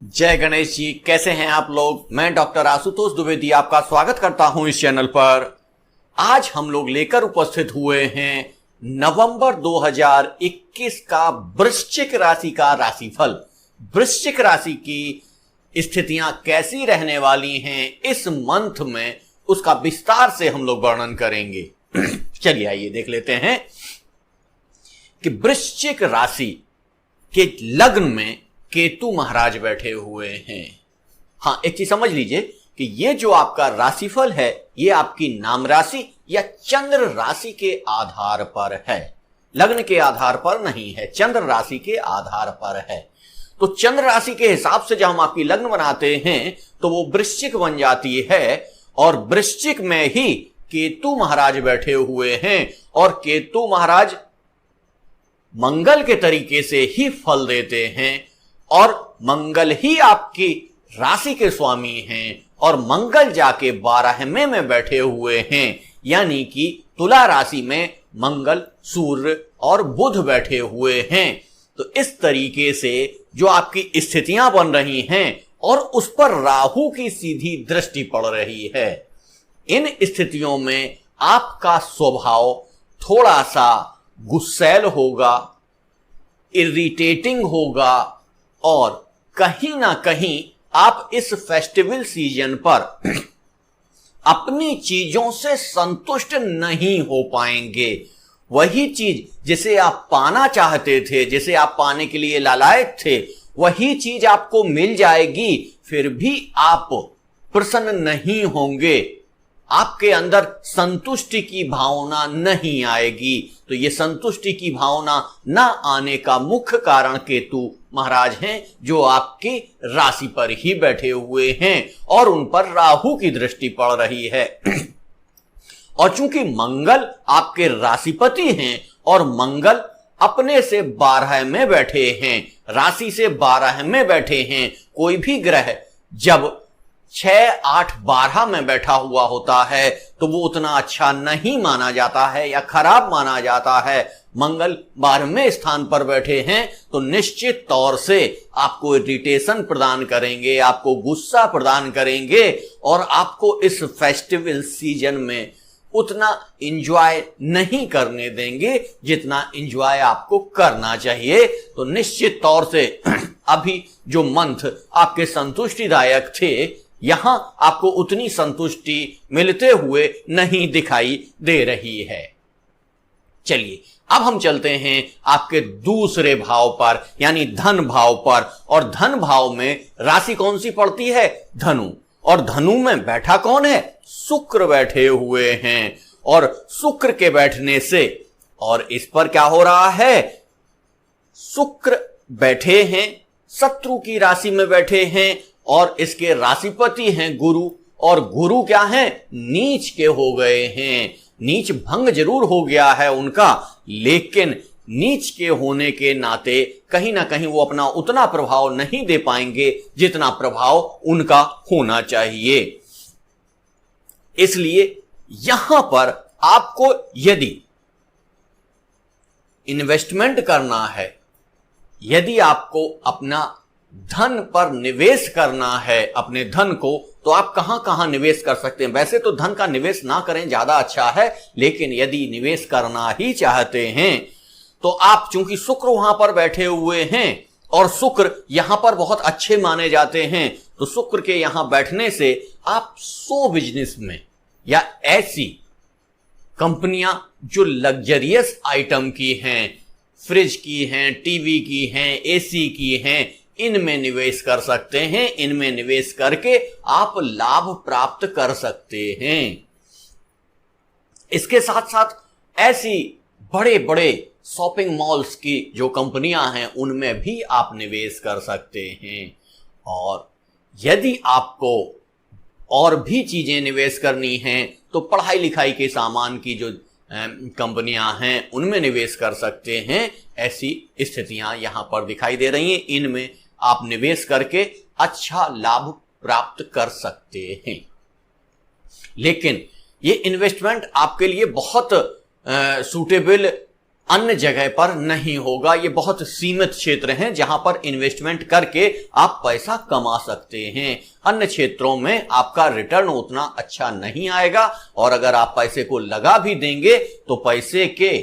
जय गणेश जी। कैसे हैं आप लोग। मैं डॉक्टर आशुतोष द्विवेदी आपका स्वागत करता हूं इस चैनल पर। आज हम लोग लेकर उपस्थित हुए हैं नवंबर 2021 का वृश्चिक राशि का राशिफल। वृश्चिक राशि की स्थितियां कैसी रहने वाली हैं इस मंथ में, उसका विस्तार से हम लोग वर्णन करेंगे। चलिए आइए देख लेते हैं कि वृश्चिक राशि के लग्न में केतु महाराज बैठे हुए हैं। हाँ, एक चीज समझ लीजिए कि ये जो आपका राशिफल है ये आपकी नाम राशि या चंद्र राशि के आधार पर है, लग्न के आधार पर नहीं है, चंद्र राशि के आधार पर है। तो चंद्र राशि के हिसाब से जब हम आपकी लग्न बनाते हैं तो वो वृश्चिक बन जाती है और वृश्चिक में ही केतु महाराज बैठे हुए हैं और केतु महाराज मंगल के तरीके से ही फल देते हैं और मंगल ही आपकी राशि के स्वामी हैं और मंगल जाके 12वें में बैठे हुए हैं, यानी कि तुला राशि में मंगल, सूर्य और बुध बैठे हुए हैं। तो इस तरीके से जो आपकी स्थितियां बन रही हैं और उस पर राहु की सीधी दृष्टि पड़ रही है, इन स्थितियों में आपका स्वभाव थोड़ा सा गुस्सैल होगा, इरिटेटिंग होगा और कहीं ना कहीं आप इस फेस्टिवल सीजन पर अपनी चीजों से संतुष्ट नहीं हो पाएंगे। वही चीज जिसे आप पाना चाहते थे, जिसे आप पाने के लिए लालायित थे, वही चीज आपको मिल जाएगी, फिर भी आप प्रसन्न नहीं होंगे, आपके अंदर संतुष्टि की भावना नहीं आएगी। तो ये संतुष्टि की भावना न आने का मुख्य कारण केतु महाराज हैं, जो आपकी राशि पर ही बैठे हुए हैं और उन पर राहु की दृष्टि पड़ रही है। और चूंकि मंगल आपके राशिपति हैं और मंगल अपने से 12 में बैठे हैं, राशि से 12 में बैठे हैं, कोई भी ग्रह जब 6, 8, 12 में बैठा हुआ होता है तो वो उतना अच्छा नहीं माना जाता है या खराब माना जाता है। मंगल 12वें स्थान पर बैठे हैं तो निश्चित तौर से आपको इरिटेशन प्रदान करेंगे, आपको गुस्सा प्रदान करेंगे और आपको इस फेस्टिवल सीजन में उतना एंजॉय नहीं करने देंगे जितना एंजॉय आपको करना चाहिए। तो निश्चित तौर से अभी जो मंथ आपके संतुष्टिदायक थे, यहां आपको उतनी संतुष्टि मिलते हुए नहीं दिखाई दे रही है। चलिए अब हम चलते हैं आपके दूसरे भाव पर, यानी धन भाव पर। और धन भाव में राशि कौन सी पड़ती है? धनु। और धनु में बैठा कौन है? शुक्र बैठे हुए हैं। और शुक्र के बैठने से, और इस पर क्या हो रहा है, शुक्र बैठे हैं, शत्रु की राशि में बैठे हैं और इसके राशिपति हैं गुरु, और गुरु क्या है? नीच के हो गए हैं। नीच भंग जरूर हो गया है उनका, लेकिन नीच के होने के नाते कहीं ना कहीं वो अपना उतना प्रभाव नहीं दे पाएंगे जितना प्रभाव उनका होना चाहिए। इसलिए यहां पर आपको यदि इन्वेस्टमेंट करना है, यदि आपको अपना धन पर निवेश करना है, अपने धन को, तो आप कहां कहां निवेश कर सकते हैं। वैसे तो धन का निवेश ना करें ज्यादा अच्छा है, लेकिन यदि निवेश करना ही चाहते हैं तो आप, चूंकि शुक्र वहां पर बैठे हुए हैं और शुक्र यहां पर बहुत अच्छे माने जाते हैं, तो शुक्र के यहां बैठने से आप शो बिजनेस में या ऐसी कंपनियां जो लग्जरियस आइटम की हैं, फ्रिज की हैं, टीवी की हैं, एसी की हैं, इनमें निवेश कर सकते हैं। इनमें निवेश करके आप लाभ प्राप्त कर सकते हैं। इसके साथ साथ ऐसी बड़े बड़े शॉपिंग मॉल्स की जो कंपनियां हैं उनमें भी आप निवेश कर सकते हैं। और यदि आपको और भी चीजें निवेश करनी हैं तो पढ़ाई लिखाई के सामान की जो कंपनियां हैं उनमें निवेश कर सकते हैं। ऐसी स्थितियां यहां पर दिखाई दे रही हैं, इनमें आप निवेश करके अच्छा लाभ प्राप्त कर सकते हैं। लेकिन ये इन्वेस्टमेंट आपके लिए बहुत सूटेबल अन्य जगह पर नहीं होगा। ये बहुत सीमित क्षेत्र हैं जहां पर इन्वेस्टमेंट करके आप पैसा कमा सकते हैं। अन्य क्षेत्रों में आपका रिटर्न उतना अच्छा नहीं आएगा और अगर आप पैसे को लगा भी देंगे तो पैसे के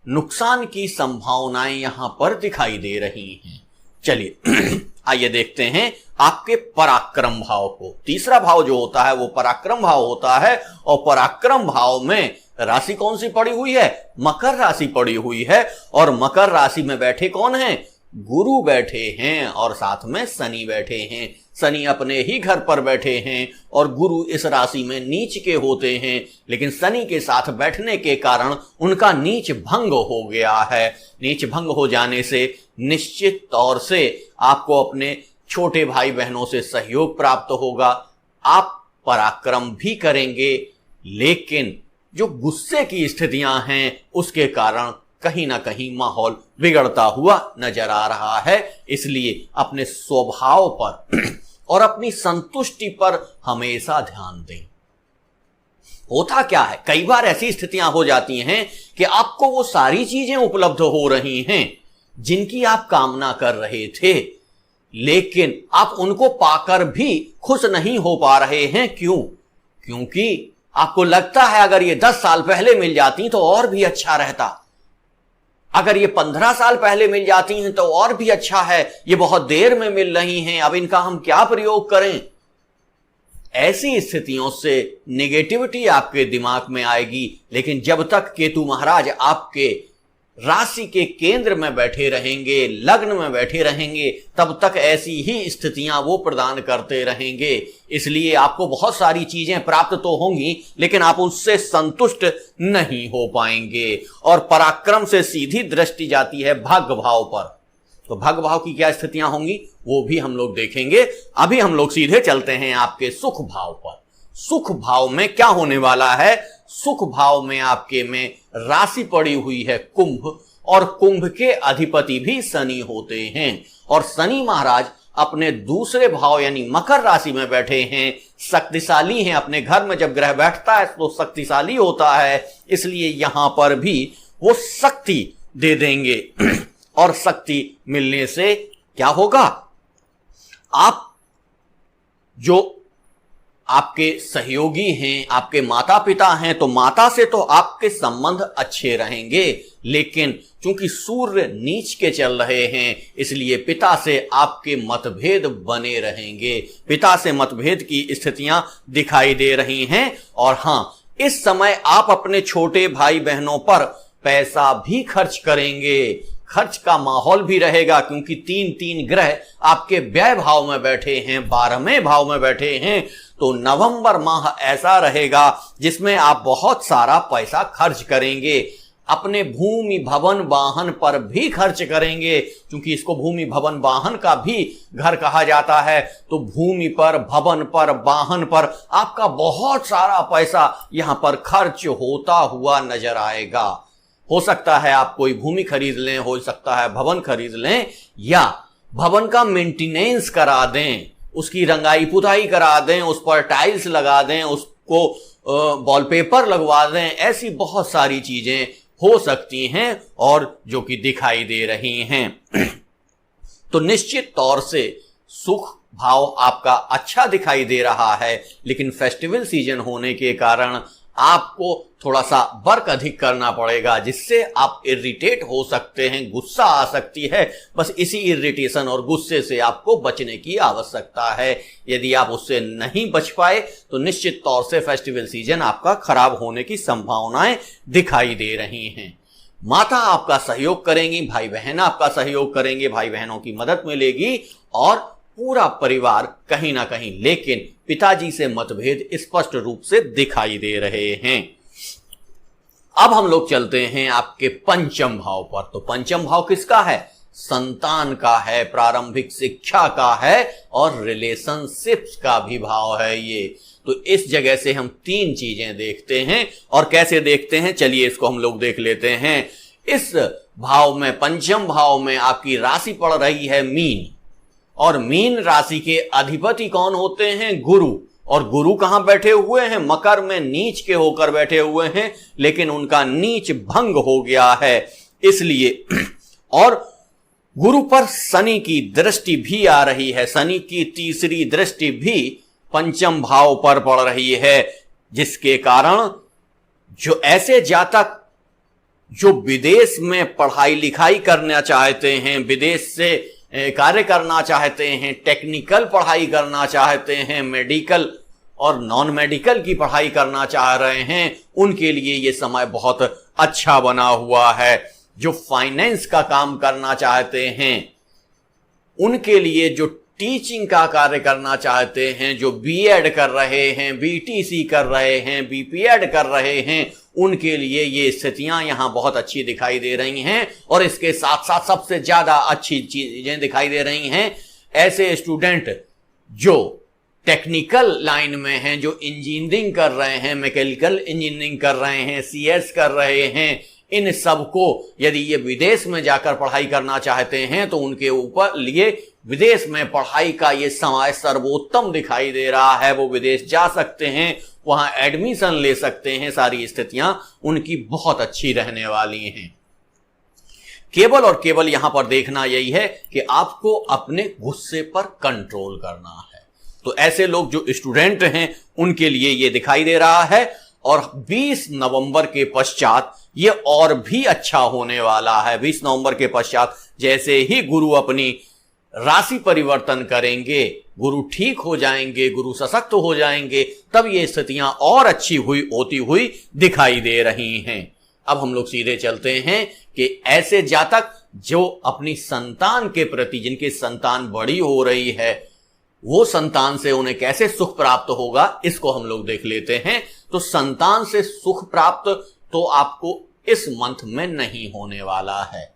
नुकसान की संभावनाएं यहां पर दिखाई दे रही हैं। चलिए आइए देखते हैं आपके पराक्रम भाव को। तीसरा भाव जो होता है वो पराक्रम भाव होता है और पराक्रम भाव में राशि कौन सी पड़ी हुई है? मकर राशि पड़ी हुई है और मकर राशि में बैठे कौन हैं? गुरु बैठे हैं और साथ में शनि बैठे हैं। शनि अपने ही घर पर बैठे हैं और गुरु इस राशि में नीच के होते हैं, लेकिन शनि के साथ बैठने के कारण उनका नीच भंग हो गया है। नीच भंग हो जाने से निश्चित तौर से आपको अपने छोटे भाई बहनों से सहयोग प्राप्त होगा। आप पराक्रम भी करेंगे, लेकिन जो गुस्से की स्थितियां हैं उसके कारण कहीं ना कहीं माहौल बिगड़ता हुआ नजर आ रहा है। इसलिए अपने स्वभाव पर और अपनी संतुष्टि पर हमेशा ध्यान दें। होता क्या है, कई बार ऐसी स्थितियां हो जाती हैं कि आपको वो सारी चीजें उपलब्ध हो रही हैं जिनकी आप कामना कर रहे थे, लेकिन आप उनको पाकर भी खुश नहीं हो पा रहे हैं। क्यों? क्योंकि आपको लगता है अगर ये 10 साल पहले मिल जाती तो और भी अच्छा रहता, अगर ये 15 साल पहले मिल जाती हैं तो और भी अच्छा है, ये बहुत देर में मिल रही हैं, अब इनका हम क्या प्रयोग करें। ऐसी स्थितियों से नेगेटिविटी आपके दिमाग में आएगी, लेकिन जब तक केतु महाराज आपके राशि के केंद्र में बैठे रहेंगे, लग्न में बैठे रहेंगे, तब तक ऐसी ही स्थितियां वो प्रदान करते रहेंगे। इसलिए आपको बहुत सारी चीजें प्राप्त तो होंगी, लेकिन आप उससे संतुष्ट नहीं हो पाएंगे। और पराक्रम से सीधी दृष्टि जाती है भाग्य भाव पर, तो भाग्य भाव की क्या स्थितियां होंगी वो भी हम लोग देखेंगे। अभी हम लोग सीधे चलते हैं आपके सुख भाव पर। सुख भाव में क्या होने वाला है? सुख भाव में आपके में राशि पड़ी हुई है कुंभ, और कुंभ के अधिपति भी शनि होते हैं और शनि महाराज अपने दूसरे भाव यानी मकर राशि में बैठे हैं, शक्तिशाली हैं। अपने घर में जब ग्रह बैठता है तो शक्तिशाली होता है, इसलिए यहां पर भी वो शक्ति दे देंगे। और शक्ति मिलने से क्या होगा? आप जो आपके सहयोगी हैं, आपके माता पिता हैं, तो माता से तो आपके संबंध अच्छे रहेंगे, लेकिन चूंकि सूर्य नीच के चल रहे हैं इसलिए पिता से आपके मतभेद बने रहेंगे। पिता से मतभेद की स्थितियां दिखाई दे रही हैं। और हां, इस समय आप अपने छोटे भाई बहनों पर पैसा भी खर्च करेंगे, खर्च का माहौल भी रहेगा, क्योंकि 3 ग्रह आपके व्यय भाव में बैठे हैं, 12वें भाव में बैठे हैं। तो नवंबर माह ऐसा रहेगा जिसमें आप बहुत सारा पैसा खर्च करेंगे। अपने भूमि भवन वाहन पर भी खर्च करेंगे, क्योंकि इसको भूमि भवन वाहन का भी घर कहा जाता है। तो भूमि पर, भवन पर, वाहन पर आपका बहुत सारा पैसा यहां पर खर्च होता हुआ नजर आएगा। हो सकता है आप कोई भूमि खरीद लें, हो सकता है भवन खरीद लें, या भवन का मेंटेनेंस करा दें, उसकी रंगाई पुताई करा दें, उस पर टाइल्स लगा दें, उसको वॉलपेपर लगवा दें। ऐसी बहुत सारी चीजें हो सकती हैं और जो कि दिखाई दे रही हैं। तो निश्चित तौर से सुख भाव आपका अच्छा दिखाई दे रहा है, लेकिन फेस्टिवल सीजन होने के कारण आपको थोड़ा सा वर्क अधिक करना पड़ेगा, जिससे आप इरिटेट हो सकते हैं, गुस्सा आ सकती है। बस इसी इरिटेशन और गुस्से से आपको बचने की आवश्यकता है। यदि आप उससे नहीं बच पाए तो निश्चित तौर से फेस्टिवल सीजन आपका खराब होने की संभावनाएं दिखाई दे रही हैं। माता आपका सहयोग करेंगी, भाई बहन आपका सहयोग करेंगे, भाई बहनों की मदद मिलेगी और पूरा परिवार कहीं ना कहीं, लेकिन पिताजी से मतभेद स्पष्ट रूप से दिखाई दे रहे हैं। अब हम लोग चलते हैं आपके पंचम भाव पर। तो पंचम भाव किसका है? संतान का है, प्रारंभिक शिक्षा का है और रिलेशनशिप्स का भी भाव है ये। तो इस जगह से हम 3 चीजें देखते हैं। और कैसे देखते हैं, चलिए इसको हम लोग देख लेते हैं। इस भाव में, पंचम भाव में आपकी राशि पड़ रही है मीन, और मीन राशि के अधिपति कौन होते हैं? गुरु। और गुरु कहां बैठे हुए हैं? मकर में नीच के होकर बैठे हुए हैं, लेकिन उनका नीच भंग हो गया है। इसलिए और गुरु पर शनि की दृष्टि भी आ रही है, शनि की तीसरी दृष्टि भी पंचम भाव पर पड़ रही है, जिसके कारण जो ऐसे जातक जो विदेश में पढ़ाई लिखाई करना चाहते हैं, विदेश से कार्य करना चाहते हैं, टेक्निकल पढ़ाई करना चाहते हैं, मेडिकल और नॉन मेडिकल की पढ़ाई करना चाह रहे हैं, उनके लिए ये समय बहुत अच्छा बना हुआ है। जो फाइनेंस का काम करना चाहते हैं, उनके लिए, जो टीचिंग का कार्य करना चाहते हैं, जो बीएड कर रहे हैं, बीटीसी कर रहे हैं, बीपीएड कर रहे हैं, उनके लिए ये स्थितियां यहां बहुत अच्छी दिखाई दे रही हैं। और इसके साथ साथ सबसे ज्यादा अच्छी चीजें दिखाई दे रही हैं ऐसे स्टूडेंट जो टेक्निकल लाइन में हैं, जो इंजीनियरिंग कर रहे हैं, मैकेनिकल इंजीनियरिंग कर रहे हैं, सीएस कर रहे हैं, इन सबको यदि ये विदेश में जाकर पढ़ाई करना चाहते हैं तो उनके ऊपर लिए विदेश में पढ़ाई का ये समय सर्वोत्तम दिखाई दे रहा है। वो विदेश जा सकते हैं, वहां एडमिशन ले सकते हैं, सारी स्थितियां उनकी बहुत अच्छी रहने वाली हैं। केवल और केवल यहां पर देखना यही है कि आपको अपने गुस्से पर कंट्रोल करना है। तो ऐसे लोग जो स्टूडेंट हैं उनके लिए ये दिखाई दे रहा है। और 20 नवंबर के पश्चात ये और भी अच्छा होने वाला है। 20 नवंबर के पश्चात जैसे ही गुरु अपनी राशि परिवर्तन करेंगे, गुरु ठीक हो जाएंगे, गुरु सशक्त हो जाएंगे, तब ये स्थितियां और अच्छी होती हुई दिखाई दे रही हैं। अब हम लोग सीधे चलते हैं कि ऐसे जातक जो अपनी संतान के प्रति, जिनकी संतान बड़ी हो रही है, वो संतान से उन्हें कैसे सुख प्राप्त होगा, इसको हम लोग देख लेते हैं। तो संतान से सुख प्राप्त तो आपको इस मंथ में नहीं होने वाला है।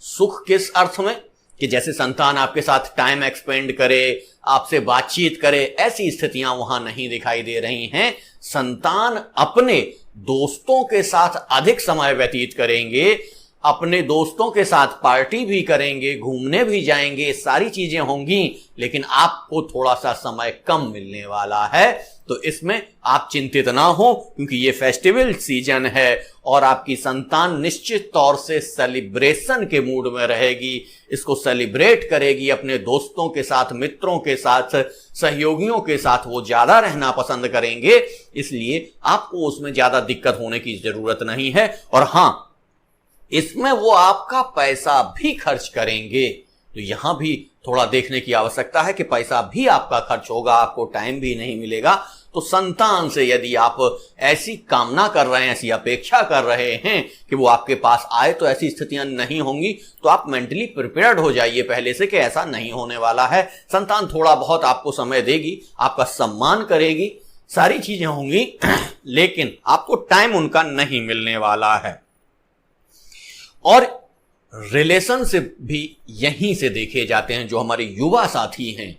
सुख किस अर्थ में कि जैसे संतान आपके साथ टाइम एक्सपेंड करे, आपसे बातचीत करे, ऐसी स्थितियां वहां नहीं दिखाई दे रही हैं। संतान अपने दोस्तों के साथ अधिक समय व्यतीत करेंगे, अपने दोस्तों के साथ पार्टी भी करेंगे, घूमने भी जाएंगे, सारी चीजें होंगी, लेकिन आपको थोड़ा सा समय कम मिलने वाला है। तो इसमें आप चिंतित ना हो, क्योंकि ये फेस्टिवल सीजन है और आपकी संतान निश्चित तौर से सेलिब्रेशन के मूड में रहेगी, इसको सेलिब्रेट करेगी, अपने दोस्तों के साथ, मित्रों के साथ, सहयोगियों के साथ वो ज्यादा रहना पसंद करेंगे। इसलिए आपको उसमें ज्यादा दिक्कत होने की जरूरत नहीं है। और हां, इसमें वो आपका पैसा भी खर्च करेंगे, तो यहां भी थोड़ा देखने की आवश्यकता है कि पैसा भी आपका खर्च होगा, आपको टाइम भी नहीं मिलेगा। तो संतान से यदि आप ऐसी कामना कर रहे हैं, ऐसी अपेक्षा कर रहे हैं कि वो आपके पास आए, तो ऐसी स्थितियां नहीं होंगी। तो आप मेंटली प्रिपेयर्ड हो जाइए पहले से कि ऐसा नहीं होने वाला है। संतान थोड़ा बहुत आपको समय देगी, आपका सम्मान करेगी, सारी चीजें होंगी, लेकिन आपको टाइम उनका नहीं मिलने वाला है। और रिलेशनशिप भी यहीं से देखे जाते हैं। जो हमारे युवा साथी हैं,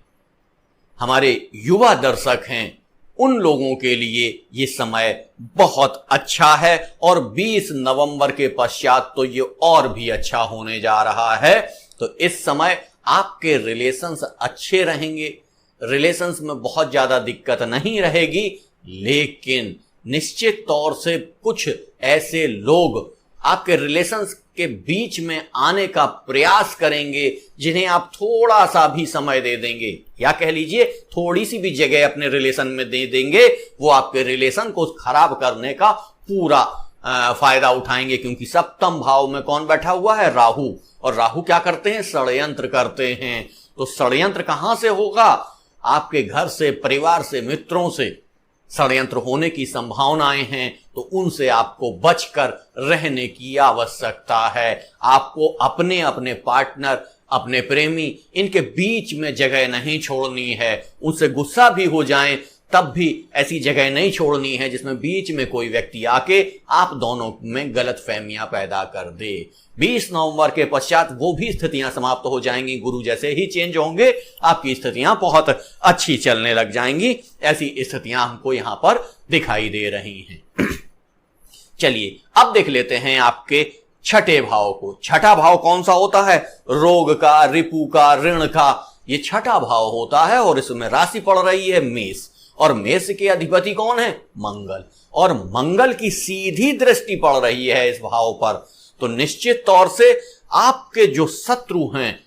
हमारे युवा दर्शक हैं, उन लोगों के लिए ये समय बहुत अच्छा है। और 20 नवंबर के पश्चात तो ये और भी अच्छा होने जा रहा है। तो इस समय आपके रिलेशंस अच्छे रहेंगे, रिलेशंस में बहुत ज्यादा दिक्कत नहीं रहेगी, लेकिन निश्चित तौर से कुछ ऐसे लोग आपके रिलेशंस के बीच में आने का प्रयास करेंगे, जिन्हें आप थोड़ा सा भी समय दे देंगे, या कह लीजिए थोड़ी सी भी जगह अपने रिलेशन में दे देंगे, वो आपके रिलेशन को खराब करने का पूरा फायदा उठाएंगे। क्योंकि सप्तम भाव में कौन बैठा हुआ है? राहु। और राहु क्या करते हैं? षड्यंत्र करते हैं। तो षड्यंत्र कहां से होगा? आपके घर से, परिवार से, मित्रों से षड्यंत्र होने की संभावनाएं हैं। तो उनसे आपको बचकर रहने की आवश्यकता है। आपको अपने अपने पार्टनर, अपने प्रेमी, इनके बीच में जगह नहीं छोड़नी है। उनसे गुस्सा भी हो जाएं तब भी ऐसी जगह नहीं छोड़नी है जिसमें बीच में कोई व्यक्ति आके आप दोनों में गलतफहमियां पैदा कर दे। 20 नवंबर के पश्चात वो भी स्थितियां समाप्त हो जाएंगी। गुरु जैसे ही चेंज होंगे, आपकी स्थितियां बहुत अच्छी चलने लग जाएंगी। ऐसी स्थितियां हमको यहां पर दिखाई दे रही हैं। चलिए अब देख लेते हैं आपके छठे भाव को। छठा भाव कौन सा होता है? रोग का, रिपु का, ऋण का, ये छठा भाव होता है। और इसमें राशि पड़ रही है मेष। और मेष के अधिपति कौन है? मंगल। और मंगल की सीधी दृष्टि पड़ रही है इस भाव पर। तो निश्चित तौर से आपके जो शत्रु हैं,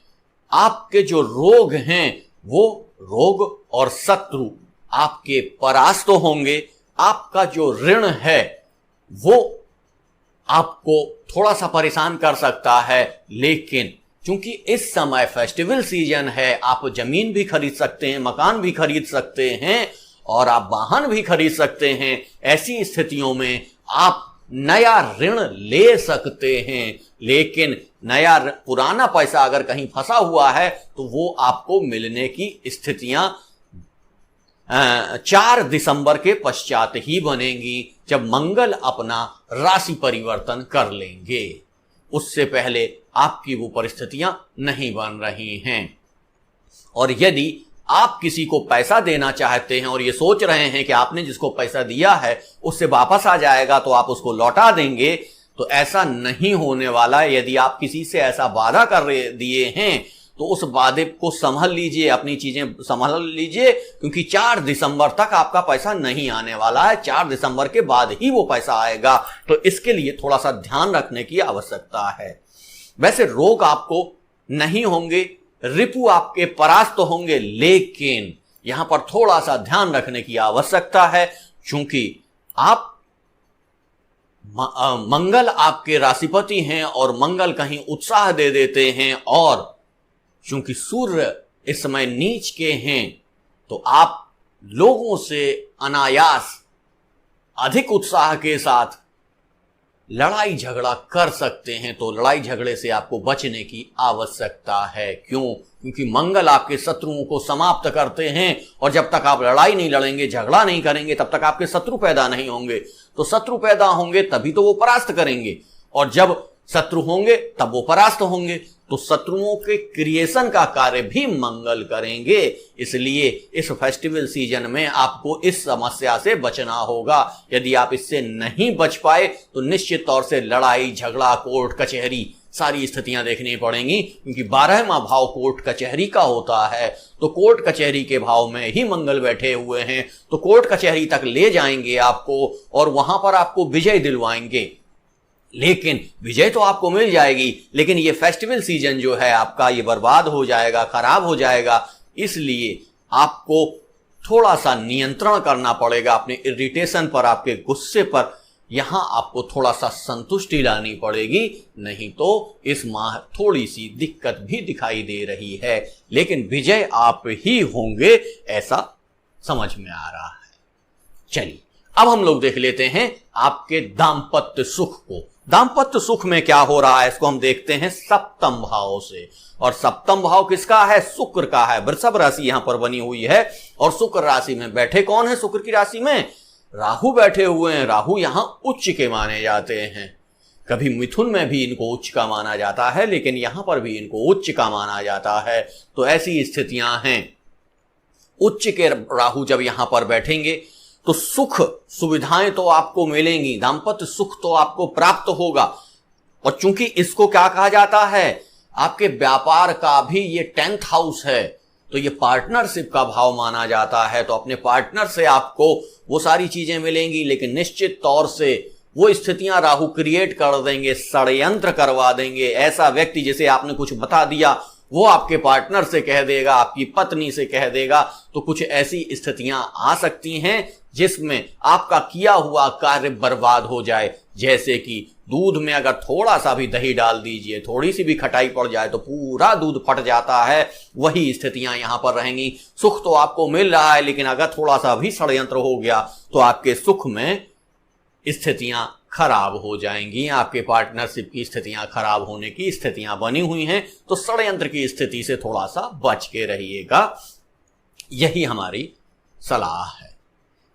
आपके जो रोग हैं, वो रोग और शत्रु आपके परास्त होंगे। आपका जो ऋण है वो आपको थोड़ा सा परेशान कर सकता है, लेकिन क्योंकि इस समय फेस्टिवल सीजन है, आप जमीन भी खरीद सकते हैं, मकान भी खरीद सकते हैं और आप वाहन भी खरीद सकते हैं। ऐसी स्थितियों में आप नया ऋण ले सकते हैं, लेकिन नया पुराना पैसा अगर कहीं फंसा हुआ है तो वो आपको मिलने की स्थितियां 4 दिसंबर के पश्चात ही बनेंगी, जब मंगल अपना राशि परिवर्तन कर लेंगे। उससे पहले आपकी वो परिस्थितियां नहीं बन रही हैं। और यदि आप किसी को पैसा देना चाहते हैं और ये सोच रहे हैं कि आपने जिसको पैसा दिया है उससे वापस आ जाएगा तो आप उसको लौटा देंगे, तो ऐसा नहीं होने वाला है। यदि आप किसी से ऐसा वादा कर दिए हैं तो उस वादे को संभाल लीजिए, अपनी चीजें संभाल लीजिए, क्योंकि 4 दिसंबर तक आपका पैसा नहीं आने वाला है। 4 दिसंबर के बाद ही वो पैसा आएगा, तो इसके लिए थोड़ा सा ध्यान रखने की आवश्यकता है। वैसे रोग आपको नहीं होंगे, रिपु आपके परास्त होंगे, लेकिन यहां पर थोड़ा सा ध्यान रखने की आवश्यकता है, क्योंकि आप मंगल आपके राशिपति हैं और मंगल कहीं उत्साह दे देते हैं, और चूंकि सूर्य इस समय नीच के हैं तो आप लोगों से अनायास अधिक उत्साह के साथ लड़ाई झगड़ा कर सकते हैं। तो लड़ाई झगड़े से आपको बचने की आवश्यकता है। क्यों? क्योंकि मंगल आपके शत्रुओं को समाप्त करते हैं, और जब तक आप लड़ाई नहीं लड़ेंगे, झगड़ा नहीं करेंगे, तब तक आपके शत्रु पैदा नहीं होंगे। तो शत्रु पैदा होंगे तभी तो वो परास्त करेंगे, और जब शत्रु होंगे तब वो परास्त होंगे। तो शत्रुओं के क्रिएशन का कार्य भी मंगल करेंगे। इसलिए इस फेस्टिवल सीजन में आपको इस समस्या से बचना होगा। यदि आप इससे नहीं बच पाए तो निश्चित तौर से लड़ाई झगड़ा, कोर्ट कचहरी, सारी स्थितियां देखनी पड़ेंगी, क्योंकि 12वां भाव कोर्ट कचहरी का होता है। तो कोर्ट कचहरी के भाव में ही मंगल बैठे हुए हैं, तो कोर्ट कचहरी तक ले जाएंगे आपको और वहां पर आपको विजय दिलवाएंगे। लेकिन विजय तो आपको मिल जाएगी, लेकिन ये फेस्टिवल सीजन जो है आपका, ये बर्बाद हो जाएगा, खराब हो जाएगा। इसलिए आपको थोड़ा सा नियंत्रण करना पड़ेगा अपने इरिटेशन पर, आपके गुस्से पर। यहां आपको थोड़ा सा संतुष्टि लानी पड़ेगी, नहीं तो इस माह थोड़ी सी दिक्कत भी दिखाई दे रही है। लेकिन विजय आप ही होंगे, ऐसा समझ में आ रहा है। चलिए अब हम लोग देख लेते हैं आपके दाम्पत्य सुख को। दाम्पत्य सुख में क्या हो रहा है इसको हम देखते हैं सप्तम भाव से। और सप्तम भाव किसका है? शुक्र का है। वृषभ राशि यहां पर बनी हुई है और शुक्र राशि में बैठे कौन है? शुक्र की राशि में राहु बैठे हुए हैं। राहु यहां उच्च के माने जाते हैं। कभी मिथुन में भी इनको उच्च का माना जाता है, लेकिन यहां पर भी इनको उच्च का माना जाता है। तो ऐसी स्थितियां हैं। उच्च के राहु जब यहां पर बैठेंगे तो सुख सुविधाएं तो आपको मिलेंगी, दाम्पत्य सुख तो आपको प्राप्त होगा। और चूंकि इसको क्या कहा जाता है, आपके व्यापार का भी ये 10th हाउस है, तो ये पार्टनरशिप का भाव माना जाता है। तो अपने पार्टनर से आपको वो सारी चीजें मिलेंगी, लेकिन निश्चित तौर से वो स्थितियां राहु क्रिएट कर देंगे, षड्यंत्र करवा देंगे। ऐसा व्यक्ति जिसे आपने कुछ बता दिया वो आपके पार्टनर से कह देगा, आपकी पत्नी से कह देगा। तो कुछ ऐसी स्थितियां आ सकती हैं जिसमें आपका किया हुआ कार्य बर्बाद हो जाए। जैसे कि दूध में अगर थोड़ा सा भी दही डाल दीजिए, थोड़ी सी भी खटाई पड़ जाए तो पूरा दूध फट जाता है। वही स्थितियां यहां पर रहेंगी। सुख तो आपको मिल रहा है, लेकिन अगर थोड़ा सा भी षड्यंत्र हो गया तो आपके सुख में स्थितियां खराब हो जाएंगी। आपके पार्टनरशिप की स्थितियां खराब होने की स्थितियां बनी हुई हैं। तो षड्यंत्र की स्थिति से थोड़ा सा बच के रहिएगा, यही हमारी सलाह है।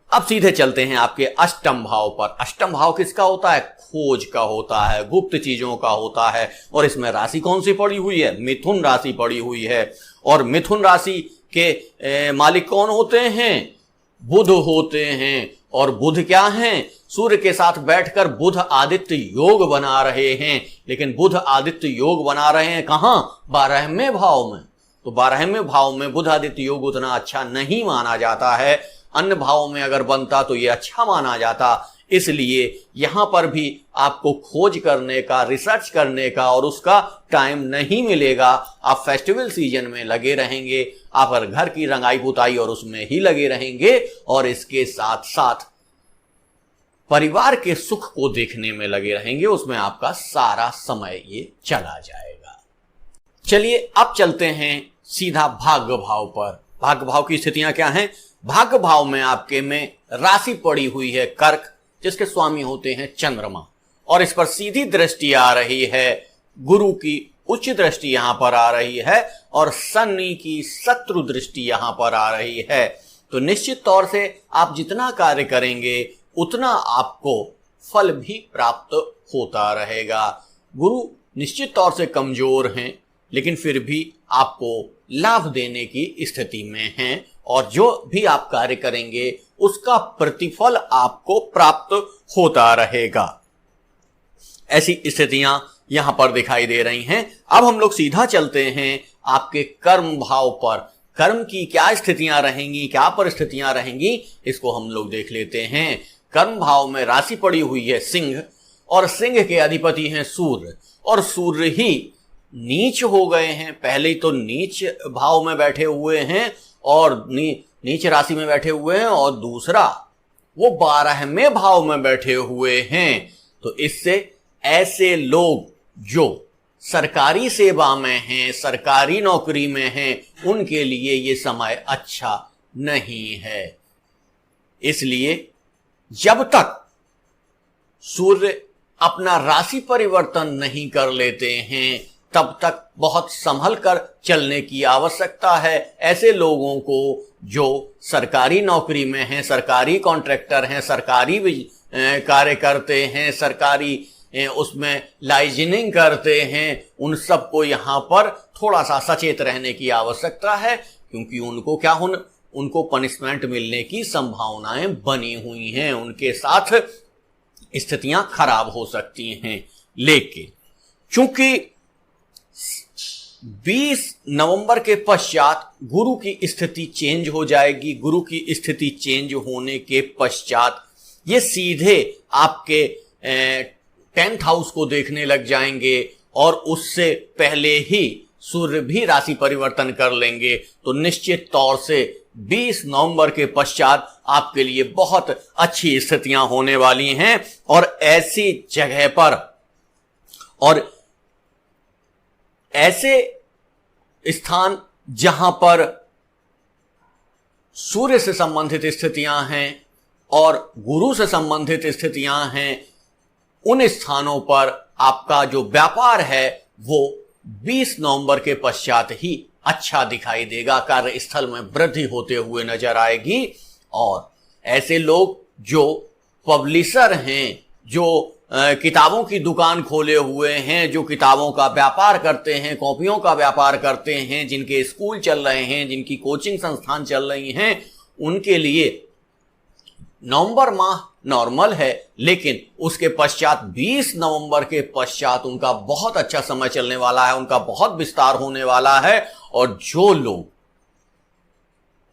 अब सीधे चलते हैं आपके अष्टम भाव पर। अष्टम भाव किसका होता है? खोज का होता है, गुप्त चीजों का होता है। और इसमें राशि कौन सी पड़ी हुई है? मिथुन राशि पड़ी हुई है। और मिथुन राशि के मालिक कौन होते हैं? बुध होते हैं। और बुध क्या हैं? सूर्य के साथ बैठकर बुध आदित्य योग बना रहे हैं। लेकिन बुध आदित्य योग बना रहे हैं कहां? 12वें भाव में। तो 12वें भाव में बुध आदित्य योग उतना अच्छा नहीं माना जाता है। अन्य भावों में अगर बनता तो ये अच्छा माना जाता। इसलिए यहां पर भी आपको खोज करने का, रिसर्च करने का और उसका टाइम नहीं मिलेगा। आप फेस्टिवल सीजन में लगे रहेंगे, आप हर घर की रंगाई पुताई और उसमें ही लगे रहेंगे और इसके साथ साथ परिवार के सुख को देखने में लगे रहेंगे, उसमें आपका सारा समय ये चला जाएगा। चलिए अब चलते हैं सीधा भाग्य भाव पर। भाग्य भाव की स्थितियां क्या हैं? भाग्य भाव में आपके में राशि पड़ी हुई है कर्क, जिसके स्वामी होते हैं चंद्रमा, और इस पर सीधी दृष्टि आ रही है, गुरु की उच्च दृष्टि यहां पर आ रही है और शनि की शत्रु दृष्टि यहां पर आ रही है। तो निश्चित तौर से आप जितना कार्य करेंगे उतना आपको फल भी प्राप्त होता रहेगा। गुरु निश्चित तौर से कमजोर हैं, लेकिन फिर भी आपको लाभ देने की स्थिति में हैं और जो भी आप कार्य करेंगे उसका प्रतिफल आपको प्राप्त होता रहेगा। ऐसी स्थितियां यहां पर दिखाई दे रही हैं। अब हम लोग सीधा चलते हैं आपके कर्म भाव पर। कर्म की क्या स्थितियां रहेंगी, क्या परिस्थितियां रहेंगी, इसको हम लोग देख लेते हैं। कर्म भाव में राशि पड़ी हुई है सिंह और सिंह के अधिपति हैं सूर्य, और सूर्य ही नीच हो गए हैं। पहले तो नीच भाव में बैठे हुए हैं और नीच राशि में बैठे हुए हैं, और दूसरा वो 12वें भाव में बैठे हुए हैं। तो इससे ऐसे लोग जो सरकारी सेवा में हैं, सरकारी नौकरी में हैं, उनके लिए ये समय अच्छा नहीं है। इसलिए जब तक सूर्य अपना राशि परिवर्तन नहीं कर लेते हैं तब तक बहुत संभल कर चलने की आवश्यकता है। ऐसे लोगों को जो सरकारी नौकरी में हैं, सरकारी कॉन्ट्रैक्टर हैं, सरकारी कार्य करते हैं, सरकारी उसमें लाइजनिंग करते हैं, उन सबको यहाँ पर थोड़ा सा सचेत रहने की आवश्यकता है, क्योंकि उनको क्या उनको पनिशमेंट मिलने की संभावनाएं बनी हुई हैं, उनके साथ स्थितियां खराब हो सकती हैं। लेकिन चूंकि 20 नवंबर के पश्चात गुरु की स्थिति चेंज हो जाएगी, गुरु की स्थिति चेंज होने के पश्चात ये सीधे आपके 10th हाउस को देखने लग जाएंगे और उससे पहले ही सूर्य भी राशि परिवर्तन कर लेंगे। तो निश्चित तौर से 20 नवंबर के पश्चात आपके लिए बहुत अच्छी स्थितियां होने वाली हैं और ऐसी जगह पर और ऐसे स्थान जहां पर सूर्य से संबंधित स्थितियां हैं और गुरु से संबंधित स्थितियां हैं, उन स्थानों पर आपका जो व्यापार है वो 20 नवंबर के पश्चात ही अच्छा दिखाई देगा, कार्यस्थल में वृद्धि होते हुए नजर आएगी। और ऐसे लोग जो पब्लिशर हैं, जो किताबों की दुकान खोले हुए हैं, जो किताबों का व्यापार करते हैं, कॉपियों का व्यापार करते हैं, जिनके स्कूल चल रहे हैं, जिनकी कोचिंग संस्थान चल रही हैं, उनके लिए नवंबर माह नॉर्मल है, लेकिन उसके पश्चात 20 नवंबर के पश्चात उनका बहुत अच्छा समय चलने वाला है, उनका बहुत विस्तार होने वाला है। और जो लोग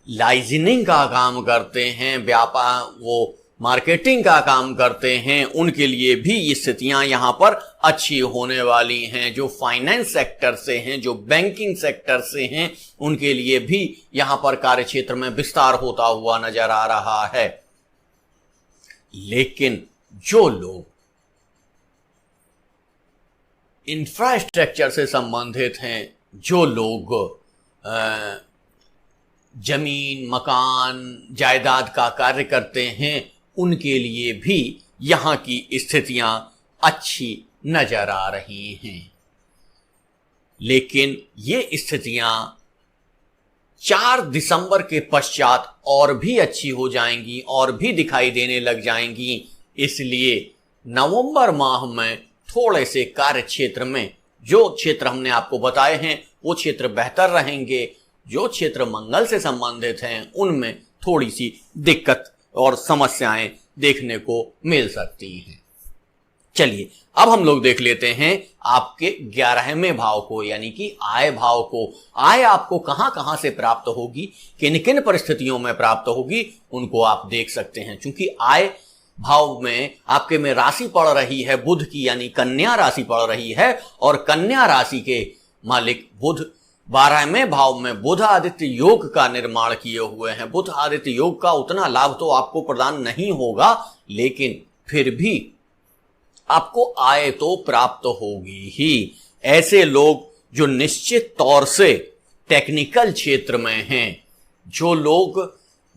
लाइजनिंग का काम करते हैं, व्यापार वो मार्केटिंग का काम करते हैं, उनके लिए भी ये स्थितियां यहां पर अच्छी होने वाली हैं। जो फाइनेंस सेक्टर से हैं, जो बैंकिंग सेक्टर से हैं, उनके लिए भी यहां पर कार्यक्षेत्र में विस्तार होता हुआ नजर आ रहा है। लेकिन जो लोग इंफ्रास्ट्रक्चर से संबंधित हैं, जो लोग जमीन, मकान, जायदाद का कार्य करते हैं, उनके लिए भी यहां की स्थितियां अच्छी नजर आ रही हैं। लेकिन ये स्थितियां 4 दिसंबर के पश्चात और भी अच्छी हो जाएंगी और भी दिखाई देने लग जाएंगी। इसलिए नवंबर माह में थोड़े से कार्य क्षेत्र में जो क्षेत्र हमने आपको बताए हैं वो क्षेत्र बेहतर रहेंगे। जो क्षेत्र मंगल से संबंधित हैं उनमें थोड़ी सी दिक्कत और समस्याएं देखने को मिल सकती हैं। चलिए अब हम लोग देख लेते हैं आपके 11वें भाव को, यानी कि आय भाव को। आय आपको कहां कहां से प्राप्त होगी, किन किन परिस्थितियों में प्राप्त होगी, उनको आप देख सकते हैं। क्योंकि आय भाव में आपके में राशि पड़ रही है बुध की, यानी कन्या राशि पड़ रही है, और कन्या राशि के मालिक बुध 12वें भाव में बुध आदित्य योग का निर्माण किए हुए हैं। बुध आदित्य योग का उतना लाभ तो आपको प्रदान नहीं होगा, लेकिन फिर भी आपको आय तो प्राप्त होगी ही। ऐसे लोग जो निश्चित तौर से टेक्निकल क्षेत्र में हैं, जो लोग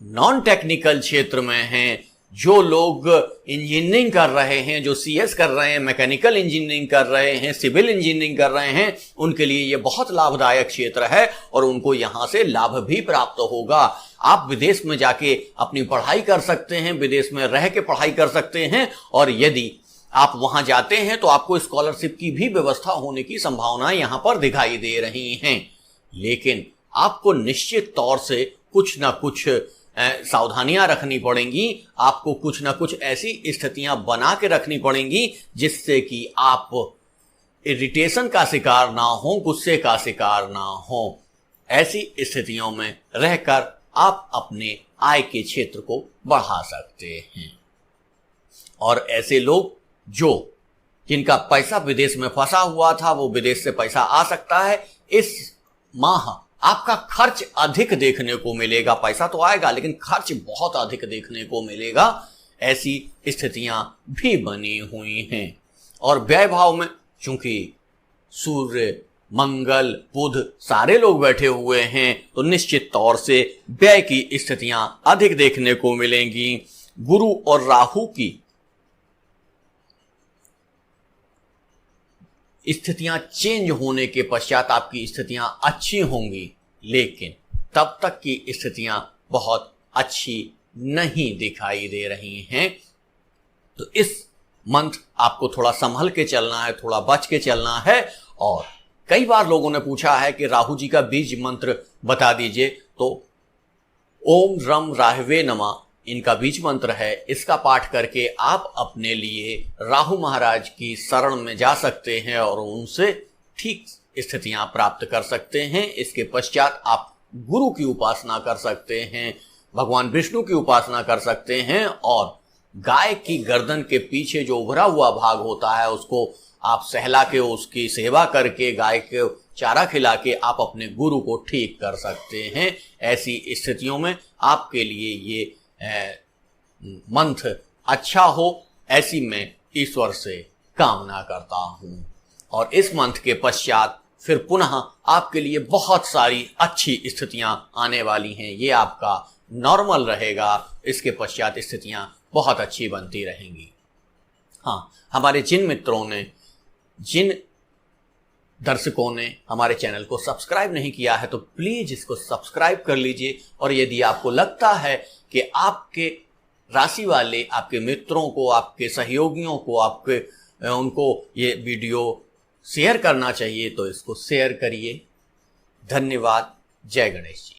नॉन टेक्निकल क्षेत्र में हैं, जो लोग इंजीनियरिंग कर रहे हैं, जो सीएस कर रहे हैं, मैकेनिकल इंजीनियरिंग कर रहे हैं, सिविल इंजीनियरिंग कर रहे हैं, उनके लिए ये बहुत लाभदायक क्षेत्र है और उनको यहां से लाभ भी प्राप्त होगा। आप विदेश में जाके अपनी पढ़ाई कर सकते हैं, विदेश में रह के पढ़ाई कर सकते हैं, और यदि आप वहां जाते हैं तो आपको स्कॉलरशिप की भी व्यवस्था होने की संभावनाएं यहां पर दिखाई दे रही हैं। लेकिन आपको निश्चित तौर से कुछ ना कुछ सावधानियां रखनी पड़ेंगी, आपको कुछ ना कुछ ऐसी स्थितियां बना के रखनी पड़ेंगी जिससे कि आप इरिटेशन का शिकार ना हो, गुस्से का शिकार ना हो। ऐसी स्थितियों में रहकर आप अपने आय के क्षेत्र को बढ़ा सकते हैं। और ऐसे लोग जिनका पैसा विदेश में फंसा हुआ था, वो विदेश से पैसा आ सकता है। इस माह आपका खर्च अधिक देखने को मिलेगा, पैसा तो आएगा लेकिन खर्च बहुत अधिक देखने को मिलेगा। ऐसी स्थितियां भी बनी हुई हैं। और व्यय भाव में चूंकि सूर्य, मंगल, बुध सारे लोग बैठे हुए हैं, तो निश्चित तौर से व्यय की स्थितियां अधिक देखने को मिलेंगी। गुरु और राहु की स्थितियां चेंज होने के पश्चात आपकी स्थितियां अच्छी होंगी, लेकिन तब तक की स्थितियां बहुत अच्छी नहीं दिखाई दे रही हैं। तो इस मंथ आपको थोड़ा संभल के चलना है, थोड़ा बच के चलना है। और कई बार लोगों ने पूछा है कि राहु जी का बीज मंत्र बता दीजिए, तो ओम रम राहवे नमः इनका बीज मंत्र है। इसका पाठ करके आप अपने लिए राहु महाराज की शरण में जा सकते हैं और उनसे ठीक स्थितियां प्राप्त कर सकते हैं। इसके पश्चात आप गुरु की उपासना कर सकते हैं, भगवान विष्णु की उपासना कर सकते हैं, और गाय की गर्दन के पीछे जो उभरा हुआ भाग होता है उसको आप सहला के, उसकी सेवा करके, गाय के चारा खिला के आप अपने गुरु को ठीक कर सकते हैं। ऐसी स्थितियों में आपके लिए ये मंथ अच्छा हो, ऐसी मैं ईश्वर से कामना करता हूं। और इस मंथ के पश्चात फिर पुनः आपके लिए बहुत सारी अच्छी स्थितियां आने वाली हैं। ये आपका नॉर्मल रहेगा, इसके पश्चात स्थितियां बहुत अच्छी बनती रहेंगी। हाँ, हमारे जिन मित्रों ने, जिन दर्शकों ने हमारे चैनल को सब्सक्राइब नहीं किया है तो प्लीज इसको सब्सक्राइब कर लीजिए। और यदि आपको लगता है कि आपके राशि वाले, आपके मित्रों को, आपके सहयोगियों को, उनको ये वीडियो शेयर करना चाहिए, तो इसको शेयर करिए। धन्यवाद। जय गणेश जी।